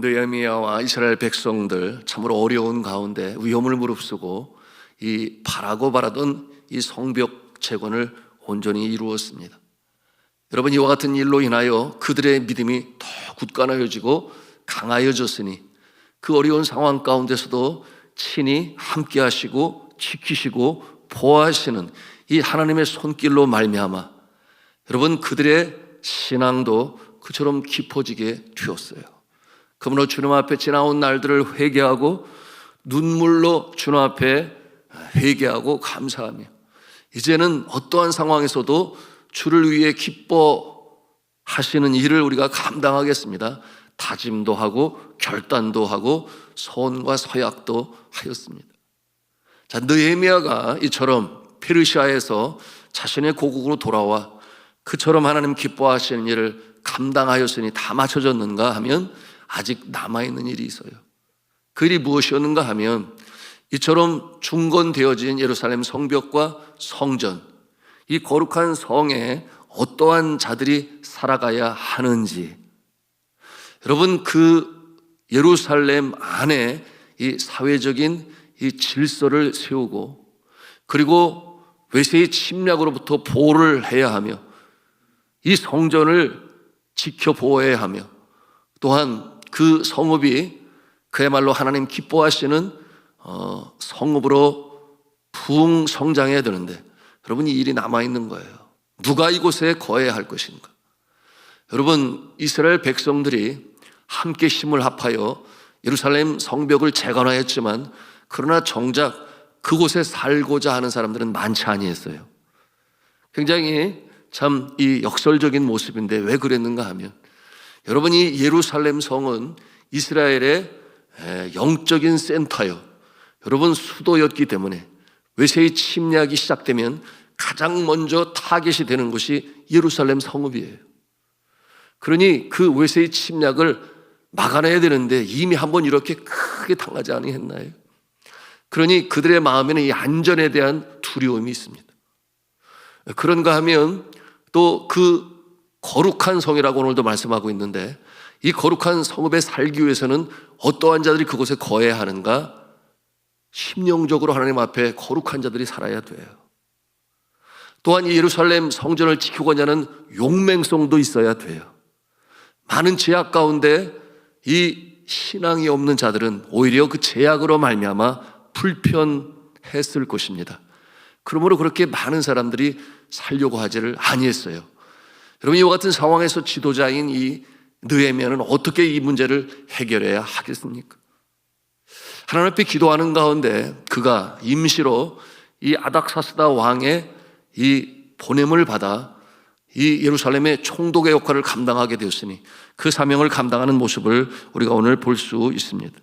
느헤미야와 이스라엘 백성들 참으로 어려운 가운데 위험을 무릅쓰고 이 바라고 바라던 이 성벽 재건을 온전히 이루었습니다. 여러분, 이와 같은 일로 인하여 그들의 믿음이 더 굳건해지고 강하여졌으니 그 어려운 상황 가운데서도 친히 함께 하시고 지키시고 보호하시는 이 하나님의 손길로 말미암아 여러분, 그들의 신앙도 그처럼 깊어지게 되었어요. 그러므로 주님 앞에 지나온 날들을 회개하고 눈물로 주님 앞에 회개하고 감사하며 이제는 어떠한 상황에서도 주를 위해 기뻐하시는 일을 우리가 감당하겠습니다. 다짐도 하고 결단도 하고 선과 서약도 하였습니다. 자, 느헤미야가 이처럼 페르시아에서 자신의 고국으로 돌아와 그처럼 하나님 기뻐하시는 일을 감당하였으니 다 맞춰졌는가 하면 아직 남아있는 일이 있어요. 그 일이 무엇이었는가 하면 이처럼 중건되어진 예루살렘 성벽과 성전, 이 거룩한 성에 어떠한 자들이 살아가야 하는지, 여러분, 그 예루살렘 안에 이 사회적인 이 질서를 세우고 그리고 외세의 침략으로부터 보호를 해야 하며 이 성전을 지켜 보호해야 하며 또한 그 성읍이 그야말로 하나님 기뻐하시는 성읍으로 부흥 성장해야 되는데 여러분, 이 일이 남아있는 거예요. 누가 이곳에 거해야 할 것인가? 여러분, 이스라엘 백성들이 함께 힘을 합하여 예루살렘 성벽을 재건하였지만 그러나 정작 그곳에 살고자 하는 사람들은 많지 아니했어요. 굉장히 참 이 역설적인 모습인데 왜 그랬는가 하면 여러분, 이 예루살렘 성은 이스라엘의 영적인 센터요, 여러분 수도였기 때문에 외세의 침략이 시작되면 가장 먼저 타겟이 되는 것이 예루살렘 성읍이에요. 그러니 그 외세의 침략을 막아내야 되는데 이미 한번 이렇게 크게 당하지 아니했나요? 그러니 그들의 마음에는 이 안전에 대한 두려움이 있습니다. 그런가 하면 또 그 거룩한 성이라고 오늘도 말씀하고 있는데 이 거룩한 성읍에 살기 위해서는 어떠한 자들이 그곳에 거해야 하는가? 심령적으로 하나님 앞에 거룩한 자들이 살아야 돼요. 또한 이 예루살렘 성전을 지키고자 하는 용맹성도 있어야 돼요. 많은 제약 가운데 이 신앙이 없는 자들은 오히려 그 제약으로 말미암아 불편했을 것입니다. 그러므로 그렇게 많은 사람들이 살려고 하지를 아니했어요. 여러분, 이와 같은 상황에서 지도자인 이 느헤미야는 어떻게 이 문제를 해결해야 하겠습니까? 하나님 앞에 기도하는 가운데 그가 임시로 이 아닥사스다 왕의 이 보냄을 받아 이 예루살렘의 총독의 역할을 감당하게 되었으니 그 사명을 감당하는 모습을 우리가 오늘 볼 수 있습니다.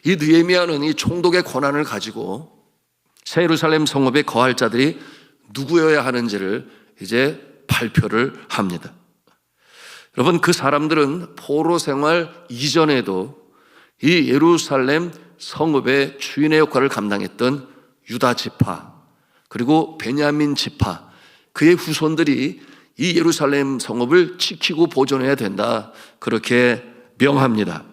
이 느헤미야는 이 총독의 권한을 가지고 새 예루살렘 성읍에 거할 자들이 누구여야 하는지를 이제 발표를 합니다. 여러분, 그 사람들은 포로 생활 이전에도 이 예루살렘 성읍의 주인의 역할을 감당했던 유다 지파 그리고 베냐민 지파, 그의 후손들이 이 예루살렘 성읍을 지키고 보존해야 된다, 그렇게 명합니다.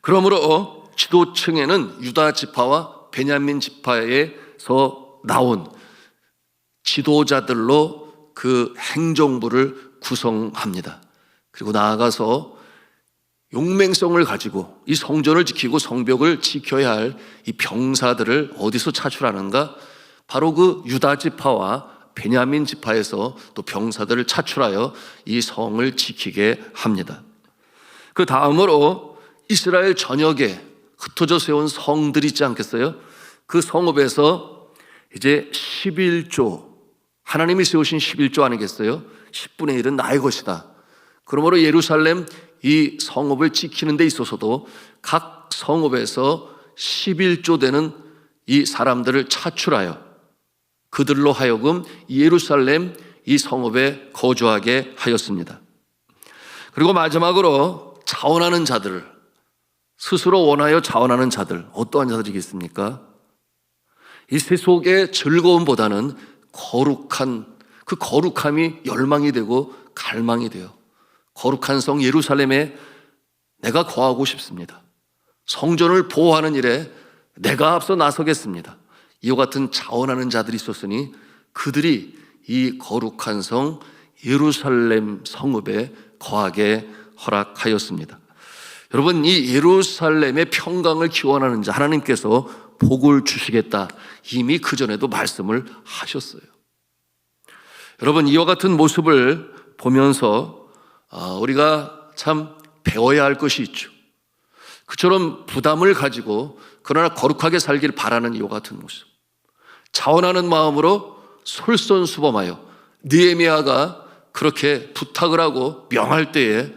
그러므로 지도층에는 유다 지파와 베냐민 지파에서 나온 지도자들로 그 행정부를 구성합니다. 그리고 나아가서 용맹성을 가지고 이 성전을 지키고 성벽을 지켜야 할 이 병사들을 어디서 차출하는가? 바로 그 유다 지파와 베냐민 지파에서 또 병사들을 차출하여 이 성을 지키게 합니다. 그 다음으로 이스라엘 전역에 흩어져 세운 성들이 있지 않겠어요? 그 성읍에서 이제 11조, 하나님이 세우신 11조 아니겠어요? 10분의 1은 나의 것이다. 그러므로 예루살렘 이 성읍을 지키는 데 있어서도 각 성읍에서 11조 되는 이 사람들을 차출하여 그들로 하여금 예루살렘 이 성읍에 거주하게 하였습니다. 그리고 마지막으로 자원하는 자들을, 스스로 원하여 자원하는 자들, 어떠한 자들이겠습니까? 이 세속의 즐거움보다는 거룩한, 그 거룩함이 열망이 되고 갈망이 돼요. 거룩한 성 예루살렘에 내가 거하고 싶습니다. 성전을 보호하는 일에 내가 앞서 나서겠습니다. 이와 같은 자원하는 자들이 있었으니 그들이 이 거룩한 성 예루살렘 성읍에 거하게 허락하였습니다. 여러분, 이 예루살렘의 평강을 기원하는 자 하나님께서 복을 주시겠다 이미 그전에도 말씀을 하셨어요. 여러분, 이와 같은 모습을 보면서 우리가 참 배워야 할 것이 있죠. 그처럼 부담을 가지고 그러나 거룩하게 살기를 바라는 이와 같은 모습, 자원하는 마음으로 솔선수범하여 느헤미야가 그렇게 부탁을 하고 명할 때에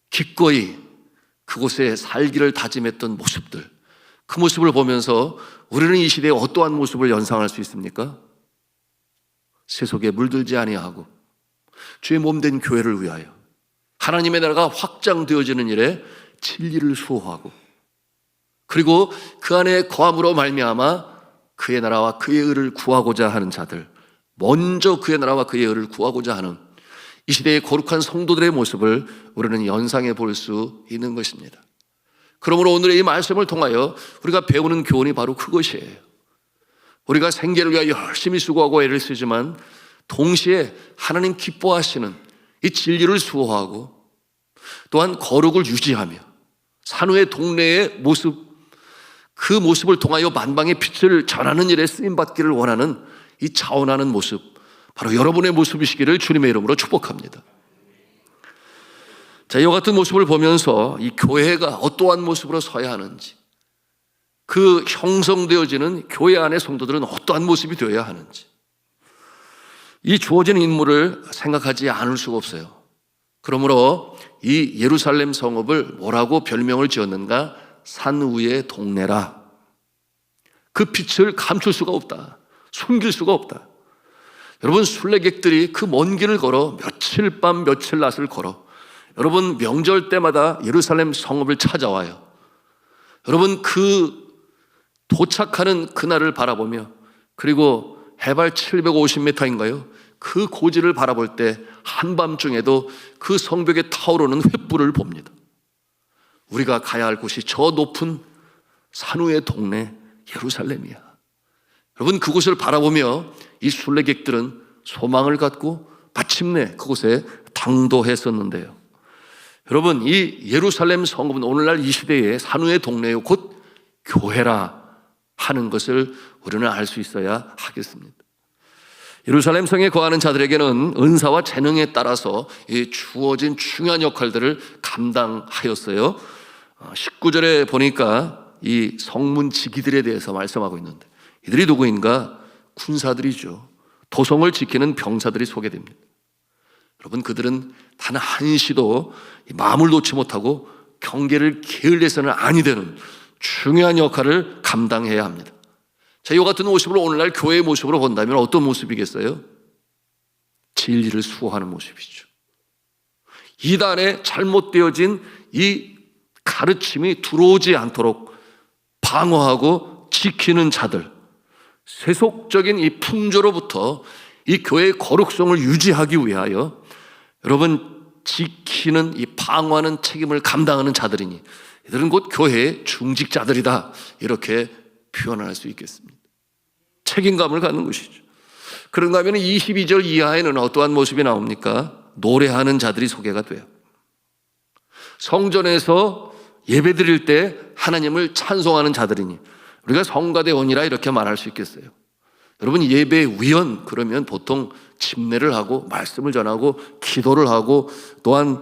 기꺼이 그곳에 살기를 다짐했던 모습들, 그 모습을 보면서 우리는 이 시대에 어떠한 모습을 연상할 수 있습니까? 세속에 물들지 아니하고 주의 몸된 교회를 위하여 하나님의 나라가 확장되어지는 일에 진리를 수호하고, 그리고 그 안에 거함으로 말미암아 그의 나라와 그의 의를 구하고자 하는 자들, 먼저 그의 나라와 그의 의를 구하고자 하는 이 시대의 거룩한 성도들의 모습을 우리는 연상해 볼 수 있는 것입니다. 그러므로 오늘의 이 말씀을 통하여 우리가 배우는 교훈이 바로 그것이에요. 우리가 생계를 위하여 열심히 수고하고 애를 쓰지만 동시에 하나님 기뻐하시는 이 진리를 수호하고 또한 거룩을 유지하며 산후의 동네의 모습, 그 모습을 통하여 만방의 빛을 전하는 일에 쓰임받기를 원하는 이 자원하는 모습, 바로 여러분의 모습이시기를 주님의 이름으로 축복합니다. 자, 이와 같은 모습을 보면서 이 교회가 어떠한 모습으로 서야 하는지, 그 형성되어지는 교회 안의 성도들은 어떠한 모습이 되어야 하는지, 이 주어진 인물을 생각하지 않을 수가 없어요. 그러므로 이 예루살렘 성읍을 뭐라고 별명을 지었는가? 산 위의 동네라. 그 빛을 감출 수가 없다. 숨길 수가 없다. 여러분, 순례객들이 그 먼 길을 걸어 며칠 밤 며칠 낮을 걸어 여러분 명절 때마다 예루살렘 성읍을 찾아와요. 여러분, 그 도착하는 그날을 바라보며, 그리고 해발 750m인가요? 그 고지를 바라볼 때 한밤중에도 그 성벽에 타오르는 횃불을 봅니다. 우리가 가야 할 곳이 저 높은 산후의 동네 예루살렘이야. 여러분, 그곳을 바라보며 이 순례객들은 소망을 갖고 마침내 그곳에 당도했었는데요. 여러분, 이 예루살렘 성읍은 오늘날 이 시대의 산후의 동네요, 곧 교회라 하는 것을 우리는 알 수 있어야 하겠습니다. 예루살렘 성에 거하는 자들에게는 은사와 재능에 따라서 주어진 중요한 역할들을 감당하였어요. 19절에 보니까 이 성문 지기들에 대해서 말씀하고 있는데, 이들이 누구인가? 군사들이죠. 도성을 지키는 병사들이 소개됩니다. 여러분, 그들은 단 한시도 마음을 놓지 못하고 경계를 게을리해서는 아니 되는 중요한 역할을 감당해야 합니다. 자, 이와 같은 모습을 오늘날 교회의 모습으로 본다면 어떤 모습이겠어요? 진리를 수호하는 모습이죠. 이단에 잘못되어진 이 가르침이 들어오지 않도록 방어하고 지키는 자들, 세속적인 이 풍조로부터 이 교회의 거룩성을 유지하기 위하여 여러분 지키는 이 방어하는 책임을 감당하는 자들이니 이들은 곧 교회의 중직자들이다, 이렇게 표현할 수 있겠습니다. 책임감을 갖는 것이죠. 그런가 하면 22절 이하에는 어떠한 모습이 나옵니까? 노래하는 자들이 소개가 돼요. 성전에서 예배 드릴 때 하나님을 찬송하는 자들이니 우리가 성가대원이라 이렇게 말할 수 있겠어요. 여러분, 예배위원 그러면 보통 집례를 하고 말씀을 전하고 기도를 하고 또한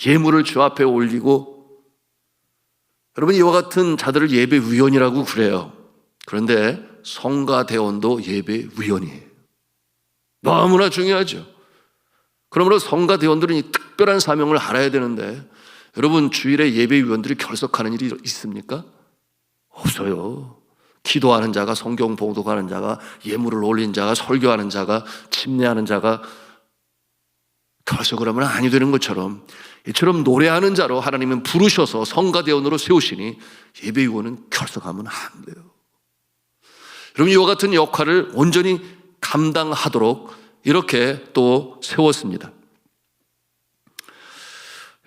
예물을 주 앞에 올리고, 여러분, 이와 같은 자들을 예배위원이라고 그래요. 그런데 성가대원도 예배위원이에요. 너무나 중요하죠. 그러므로 성가대원들은 이 특별한 사명을 알아야 되는데, 여러분, 주일에 예배위원들이 결석하는 일이 있습니까? 없어요. 기도하는 자가, 성경 봉독하는 자가, 예물을 올린 자가, 설교하는 자가, 침례하는 자가 결석을 하면 아니 되는 것처럼, 이처럼 노래하는 자로 하나님은 부르셔서 성가대원으로 세우시니 예배위원은 결석하면 안 돼요. 여러분, 이와 같은 역할을 온전히 감당하도록 이렇게 또 세웠습니다.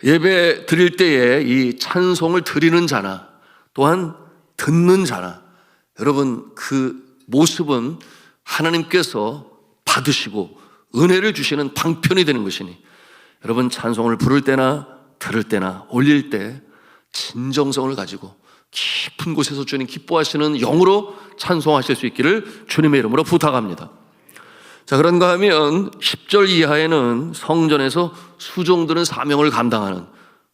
예배 드릴 때에 이 찬송을 드리는 자나 또한 듣는 자나 여러분 그 모습은 하나님께서 받으시고 은혜를 주시는 방편이 되는 것이니 여러분 찬송을 부를 때나 들을 때나 올릴 때 진정성을 가지고 깊은 곳에서 주님 기뻐하시는 영으로 찬송하실 수 있기를 주님의 이름으로 부탁합니다. 자, 그런가 하면 10절 이하에는 성전에서 수종드는 사명을 감당하는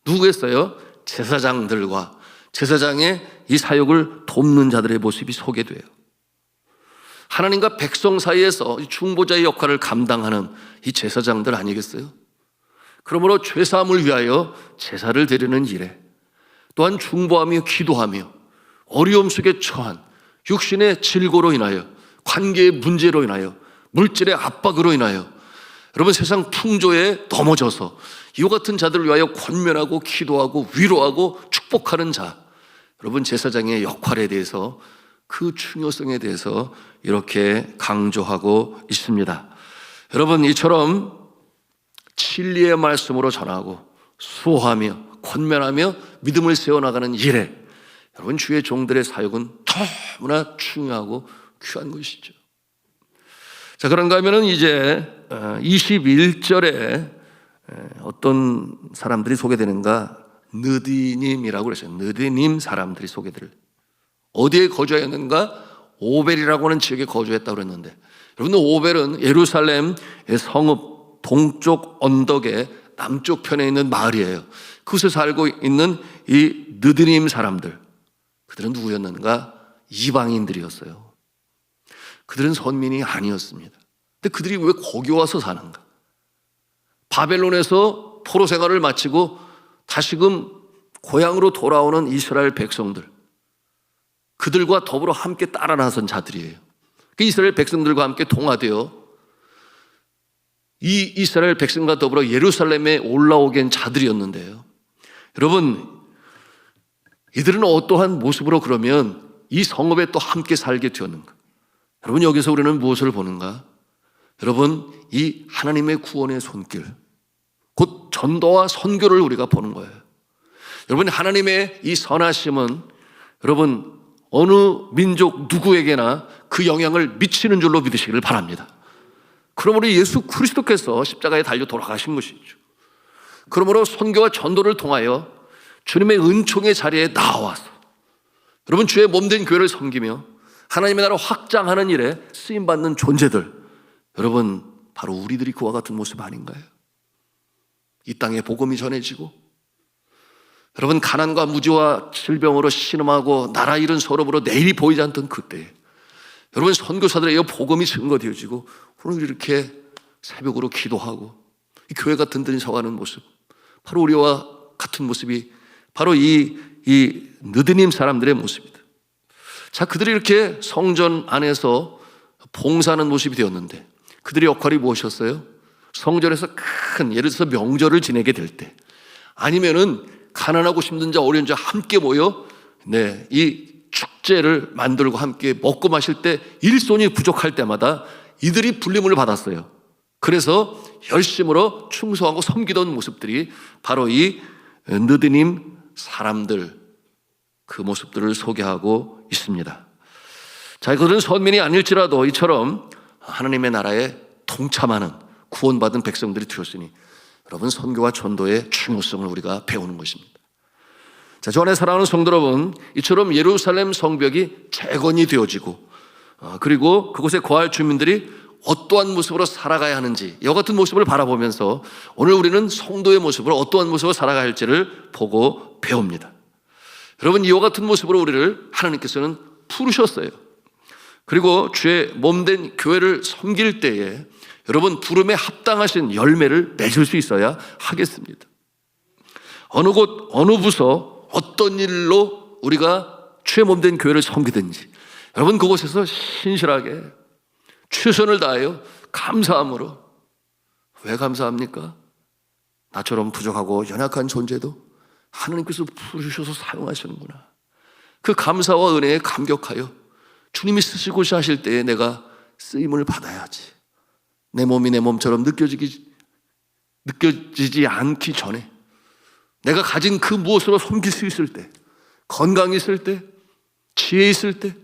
누구겠어요? 제사장들과 제사장의 이 사역을 돕는 자들의 모습이 소개돼요. 하나님과 백성 사이에서 중보자의 역할을 감당하는 이 제사장들 아니겠어요? 그러므로 죄사함을 위하여 제사를 드리는 일에 또한 중보하며 기도하며 어려움 속에 처한 육신의 질고로 인하여 관계의 문제로 인하여 물질의 압박으로 인하여 여러분 세상 풍조에 넘어져서 이와 같은 자들을 위하여 권면하고 기도하고 위로하고 축복하는 자 여러분 제사장의 역할에 대해서 그 중요성에 대해서 이렇게 강조하고 있습니다. 여러분 이처럼 진리의 말씀으로 전하고 수호하며 권면하며 믿음을 세워나가는 일에 여러분 주의 종들의 사역은 너무나 중요하고 귀한 것이죠. 자, 그런가 하면은 이제 21절에 어떤 사람들이 소개되는가? 느디님이라고 그랬어요. 느디님 사람들이 소개될 어디에 거주하였는가? 오벨이라고 하는 지역에 거주했다고 그랬는데 여러분 오벨은 예루살렘 성읍 동쪽 언덕의 남쪽 편에 있는 마을이에요. 그곳에 살고 있는 이 느디님 사람들 그들은 누구였는가? 이방인들이었어요. 그들은 선민이 아니었습니다. 근데 그들이 왜 거기 와서 사는가? 바벨론에서 포로 생활을 마치고 다시금 고향으로 돌아오는 이스라엘 백성들 그들과 더불어 함께 따라 나선 자들이에요. 그 이스라엘 백성들과 함께 동화되어 이 이스라엘 백성과 더불어 예루살렘에 올라오게 한 자들이었는데요. 여러분 이들은 어떠한 모습으로 그러면 이 성읍에 또 함께 살게 되었는가? 여러분 여기서 우리는 무엇을 보는가? 여러분 이 하나님의 구원의 손길 곧 전도와 선교를 우리가 보는 거예요. 여러분 하나님의 이 선하심은 여러분 어느 민족 누구에게나 그 영향을 미치는 줄로 믿으시기를 바랍니다. 그러므로 예수 그리스도께서 십자가에 달려 돌아가신 것이죠. 그러므로 선교와 전도를 통하여 주님의 은총의 자리에 나와서 여러분 주의 몸된 교회를 섬기며 하나님의 나라를 확장하는 일에 쓰임받는 존재들 여러분 바로 우리들이 그와 같은 모습 아닌가요? 이 땅에 복음이 전해지고 여러분 가난과 무지와 질병으로 신음하고 나라 잃은 서름으로 내일이 보이지 않던 그때에 여러분 선교사들의 복음이 증거되어지고 오늘 이렇게 새벽으로 기도하고 이 교회가 든든히 서가는 모습 바로 우리와 같은 모습이 바로 이 느드님 사람들의 모습이다. 자, 그들이 이렇게 성전 안에서 봉사하는 모습이 되었는데 그들의 역할이 무엇이었어요? 성전에서 큰 예를 들어서 명절을 지내게 될 때 아니면은 가난하고 힘든 자 어려운 자 함께 모여 이 축제를 만들고 함께 먹고 마실 때 일손이 부족할 때마다 이들이 불림을 받았어요. 그래서 열심으로 충성하고 섬기던 모습들이 바로 이 느드님 사람들 그 모습들을 소개하고 있습니다. 자, 그들은 선민이 아닐지라도 이처럼 하나님의 나라에 동참하는 구원받은 백성들이 되었으니 여러분 선교와 전도의 중요성을 우리가 배우는 것입니다. 자, 저 안에 사랑하는 성도 여러분, 이처럼 예루살렘 성벽이 재건이 되어지고 그리고 그곳에 거할 주민들이 어떠한 모습으로 살아가야 하는지 이와 같은 모습을 바라보면서 오늘 우리는 성도의 모습으로 어떠한 모습으로 살아가야 할지를 보고 배웁니다. 여러분 이와 같은 모습으로 우리를 하나님께서는 부르셨어요. 그리고 주의 몸된 교회를 섬길 때에 여러분 부름에 합당하신 열매를 맺을 수 있어야 하겠습니다. 어느 곳 어느 부서 어떤 일로 우리가 주의 몸된 교회를 섬기든지 여러분 그곳에서 신실하게 최선을 다하여 감사함으로 왜 감사합니까? 나처럼 부족하고 연약한 존재도 하나님께서 부르셔서 사용하시는구나. 그 감사와 은혜에 감격하여 주님이 쓰시고자 하실 때에 내가 쓰임을 받아야지. 내 몸이 내 몸처럼 느껴지지 않기 전에 내가 가진 그 무엇으로 섬길 수 있을 때, 건강이 있을 때, 지혜 있을 때,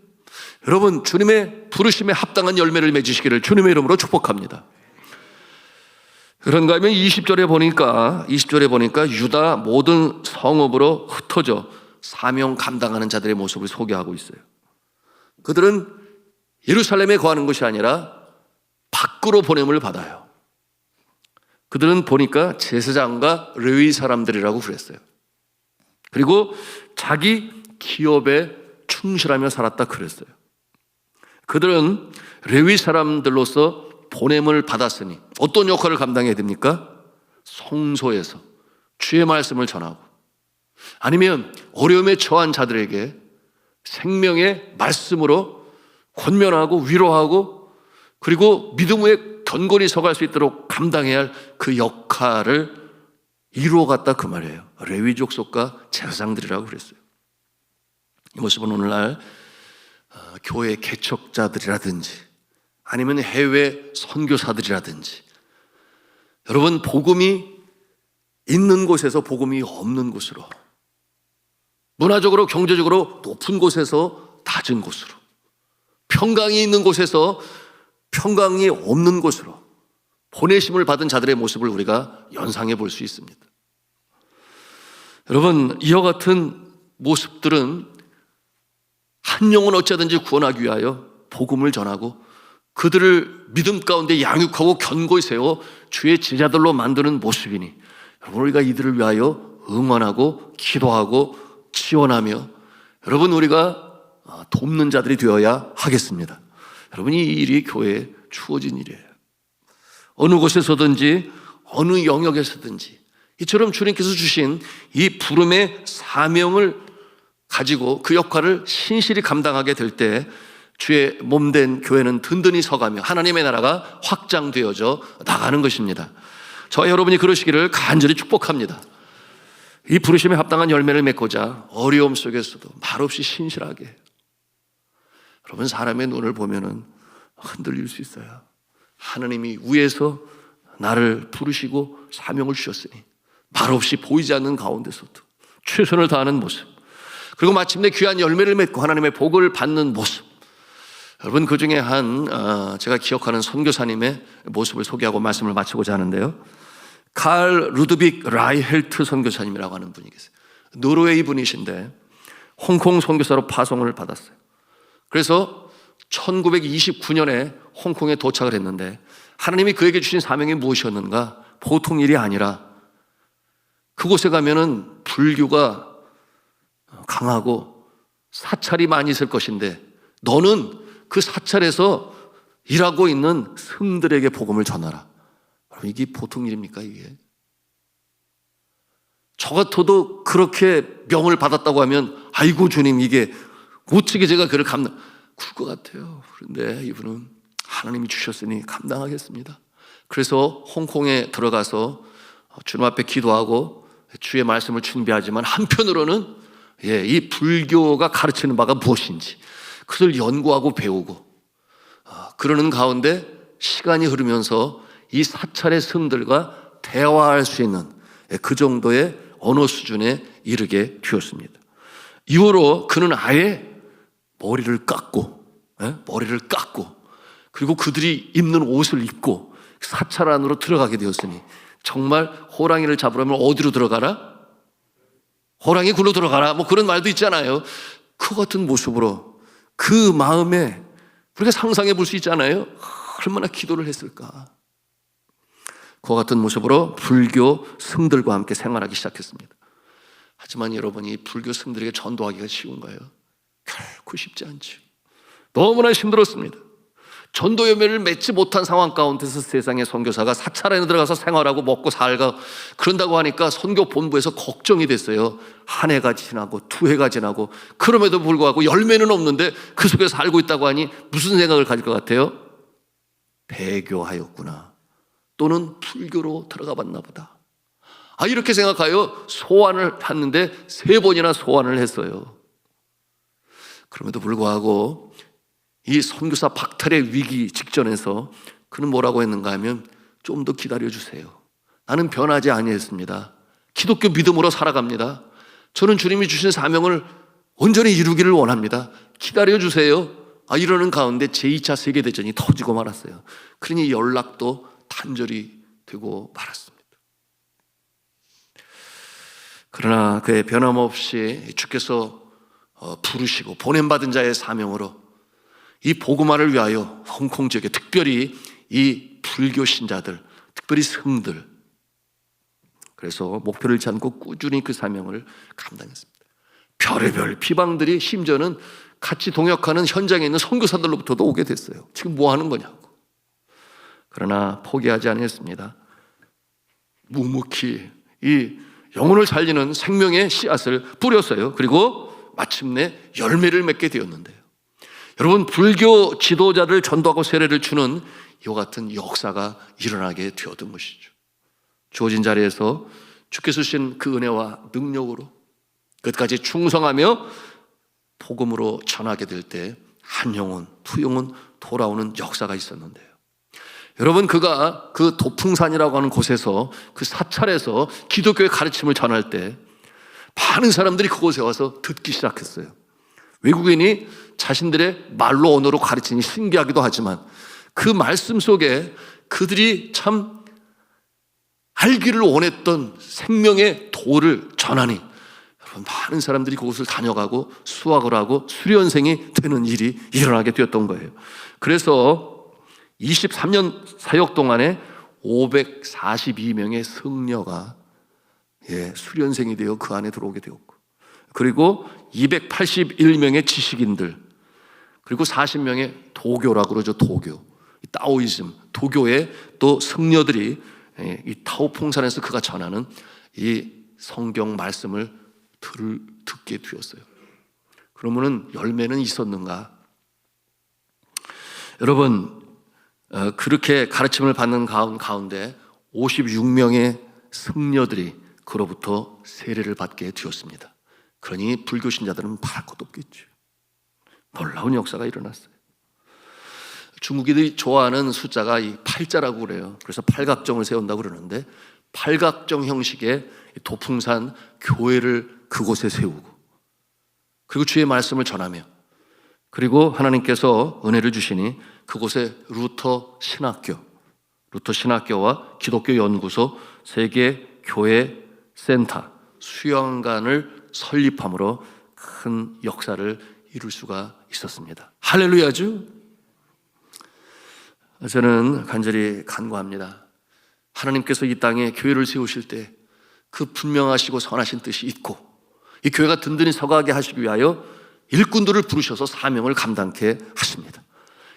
여러분 주님의 부르심에 합당한 열매를 맺으시기를 주님의 이름으로 축복합니다. 그런가 하면 20절에 보니까 유다 모든 성읍으로 흩어져 사명 감당하는 자들의 모습을 소개하고 있어요. 그들은 예루살렘에 거하는 것이 아니라 밖으로 보냄을 받아요. 그들은 보니까 제사장과 레위 사람들이라고 그랬어요. 그리고 자기 기업에 충실하며 살았다 그랬어요. 그들은 레위 사람들로서 보냄을 받았으니 어떤 역할을 감당해야 됩니까? 성소에서 주의 말씀을 전하고, 아니면 어려움에 처한 자들에게 생명의 말씀으로 권면하고 위로하고, 그리고 믿음 위에 견고히 서갈 수 있도록 감당해야 할 그 역할을 이루어갔다 그 말이에요. 레위족 속과 제사장들이라고 그랬어요. 이 모습은 오늘날 교회 개척자들이라든지 아니면 해외 선교사들이라든지, 여러분 복음이 있는 곳에서 복음이 없는 곳으로, 문화적으로 경제적으로 높은 곳에서 낮은 곳으로, 평강이 있는 곳에서 평강이 없는 곳으로 보내심을 받은 자들의 모습을 우리가 연상해 볼 수 있습니다. 여러분, 이와 같은 모습들은 한 영혼 어찌하든지 구원하기 위하여 복음을 전하고 그들을 믿음 가운데 양육하고 견고히 세워 주의 제자들로 만드는 모습이니, 여러분 우리가 이들을 위하여 응원하고 기도하고 지원하며 여러분 우리가 돕는 자들이 되어야 하겠습니다. 여러분 이 일이 교회에 주어진 일이에요. 어느 곳에서든지 어느 영역에서든지 이처럼 주님께서 주신 이 부름의 사명을 가지고 그 역할을 신실히 감당하게 될 때 주의 몸된 교회는 든든히 서가며 하나님의 나라가 확장되어져 나가는 것입니다. 저와 여러분이 그러시기를 간절히 축복합니다. 이 부르심에 합당한 열매를 맺고자 어려움 속에서도 말없이 신실하게, 여러분 사람의 눈을 보면은 흔들릴 수 있어요. 하나님이 위에서 나를 부르시고 사명을 주셨으니 말없이 보이지 않는 가운데서도 최선을 다하는 모습, 그리고 마침내 귀한 열매를 맺고 하나님의 복을 받는 모습. 여러분 그 중에 제가 기억하는 선교사님의 모습을 소개하고 말씀을 마치고자 하는데요, 칼 루드빅 라이헬트 선교사님이라고 하는 분이 계세요. 노르웨이 분이신데 홍콩 선교사로 파송을 받았어요. 그래서 1929년에 홍콩에 도착을 했는데 하나님이 그에게 주신 사명이 무엇이었는가? 보통 일이 아니라 그곳에 가면은 불교가 강하고 사찰이 많이 있을 것인데 너는 그 사찰에서 일하고 있는 성들에게 복음을 전하라. 이게 보통 일입니까 이게? 저 같아도 그렇게 명을 받았다고 하면 아이고 주님 이게 어떻게 제가 그를 그럴 것 같아요. 그런데 이분은 하나님이 주셨으니 감당하겠습니다. 그래서 홍콩에 들어가서 주님 앞에 기도하고 주의 말씀을 준비하지만 한편으로는 이 불교가 가르치는 바가 무엇인지 그것을 연구하고 배우고 그러는 가운데 시간이 흐르면서 이 사찰의 성들과 대화할 수 있는 그 정도의 언어 수준에 이르게 되었습니다. 이후로 그는 아예 머리를 깎고 그리고 그들이 입는 옷을 입고 사찰 안으로 들어가게 되었으니 정말 호랑이를 잡으려면 어디로 들어가라? 호랑이 굴로 들어가라 뭐 그런 말도 있잖아요. 그 같은 모습으로 그 마음에 우리가 상상해 볼 수 있잖아요. 얼마나 기도를 했을까. 그 같은 모습으로 불교 성들과 함께 생활하기 시작했습니다. 하지만 여러분이 불교 성들에게 전도하기가 쉬운가요? 결코 쉽지 않죠. 너무나 힘들었습니다. 전도 열매를 맺지 못한 상황 가운데서 세상의 선교사가 사찰 안에 들어가서 생활하고 먹고 살고 그런다고 하니까 선교 본부에서 걱정이 됐어요. 한 해가 지나고 두 해가 지나고 그럼에도 불구하고 열매는 없는데 그 속에서 살고 있다고 하니 무슨 생각을 가질 것 같아요? 배교하였구나, 또는 불교로 들어가 봤나 보다. 이렇게 생각하여 소환을 했는데 3번이나 소환을 했어요. 그럼에도 불구하고 이 선교사 박탈의 위기 직전에서 그는 뭐라고 했는가 하면 좀 더 기다려주세요. 나는 변하지 아니했습니다. 기독교 믿음으로 살아갑니다. 저는 주님이 주신 사명을 온전히 이루기를 원합니다. 기다려주세요. 이러는 가운데 제2차 세계대전이 터지고 말았어요. 그러니 연락도 단절이 되고 말았습니다. 그러나 그의 변함없이 주께서 부르시고 보냄받은 자의 사명으로 이 복음화를 위하여 홍콩 지역에 특별히 이 불교 신자들, 특별히 성들, 그래서 목표를 잡고 꾸준히 그 사명을 감당했습니다. 별의별 비방들이 심지어는 같이 동역하는 현장에 있는 선교사들로부터도 오게 됐어요. 지금 뭐 하는 거냐고. 그러나 포기하지 않았습니다. 묵묵히 이 영혼을 살리는 생명의 씨앗을 뿌렸어요. 그리고 마침내 열매를 맺게 되었는데요. 여러분, 불교 지도자를 전도하고 세례를 주는 이와 같은 역사가 일어나게 되었던 것이죠. 주어진 자리에서 주께서 주신 그 은혜와 능력으로 끝까지 충성하며 복음으로 전하게 될 때 한 영혼, 두 영혼 돌아오는 역사가 있었는데요. 여러분, 그가 그 도풍산이라고 하는 곳에서 그 사찰에서 기독교의 가르침을 전할 때 많은 사람들이 그곳에 와서 듣기 시작했어요. 외국인이 자신들의 말로 언어로 가르치니 신기하기도 하지만 그 말씀 속에 그들이 참 알기를 원했던 생명의 도를 전하니 여러분, 많은 사람들이 그곳을 다녀가고 수학을 하고 수련생이 되는 일이 일어나게 되었던 거예요. 그래서 23년 사역 동안에 542명의 성녀가 수련생이 되어 그 안에 들어오게 되었고, 그리고 281명의 지식인들, 그리고 40명의 도교라고 그러죠. 도교, 타오이즘, 도교의 또 성녀들이 이 타오퐁산에서 그가 전하는 이 성경 말씀을 듣게 되었어요. 그러면은 열매는 있었는가? 여러분, 그렇게 가르침을 받는 가운데 56명의 성녀들이 그로부터 세례를 받게 되었습니다. 그러니 불교 신자들은 말할 것도 없겠죠. 놀라운 역사가 일어났어요. 중국인들이 좋아하는 숫자가 이 8자라고 그래요. 그래서 팔각정을 세운다고 그러는데, 팔각정 형식의 도풍산 교회를 그곳에 세우고, 그리고 주의 말씀을 전하며, 그리고 하나님께서 은혜를 주시니 그곳에 루터 신학교와 기독교 연구소, 세계 교회 센터, 수양관을 설립함으로 큰 역사를 이룰 수가 있었습니다. 할렐루야죠. 저는 간절히 간구합니다. 하나님께서 이 땅에 교회를 세우실 때 그 분명하시고 선하신 뜻이 있고, 이 교회가 든든히 서가게 하시기 위하여 일꾼들을 부르셔서 사명을 감당케 하십니다.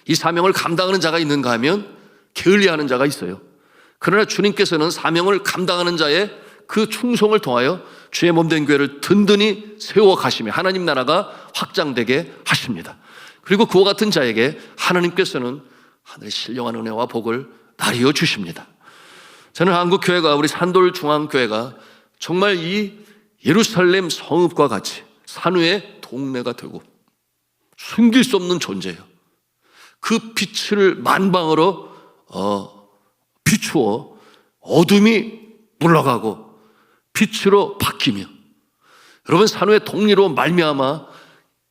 이 사명을 감당하는 자가 있는가 하면 게을리하는 자가 있어요. 그러나 주님께서는 사명을 감당하는 자의 그 충성을 통하여 주의 몸된 교회를 든든히 세워가시며 하나님 나라가 확장되게 하십니다. 그리고 그와 같은 자에게 하나님께서는 하늘의 신령한 은혜와 복을 나리어 주십니다. 저는 한국교회가, 우리 산돌중앙교회가 정말 이 예루살렘 성읍과 같이 산후의 동네가 되고 숨길 수 없는 존재예요. 그 빛을 만방으로 비추어 어둠이 물러가고 빛으로 바뀌며, 여러분, 산후의 동리로 말미암아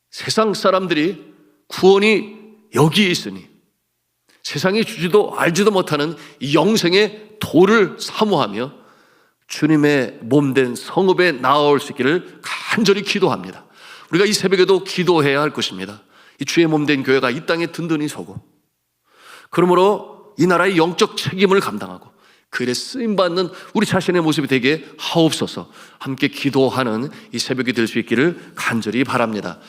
세상 사람들이 구원이 여기에 있으니 세상이 주지도 알지도 못하는 이 영생의 도를 사모하며 주님의 몸된 성읍에 나아올 수 있기를 간절히 기도합니다. 우리가 이 새벽에도 기도해야 할 것입니다. 이 주의 몸된 교회가 이 땅에 든든히 서고, 그러므로 이 나라의 영적 책임을 감당하고 그 일에 쓰임받는 우리 자신의 모습이 되게 하옵소서. 함께 기도하는 이 새벽이 될 수 있기를 간절히 바랍니다.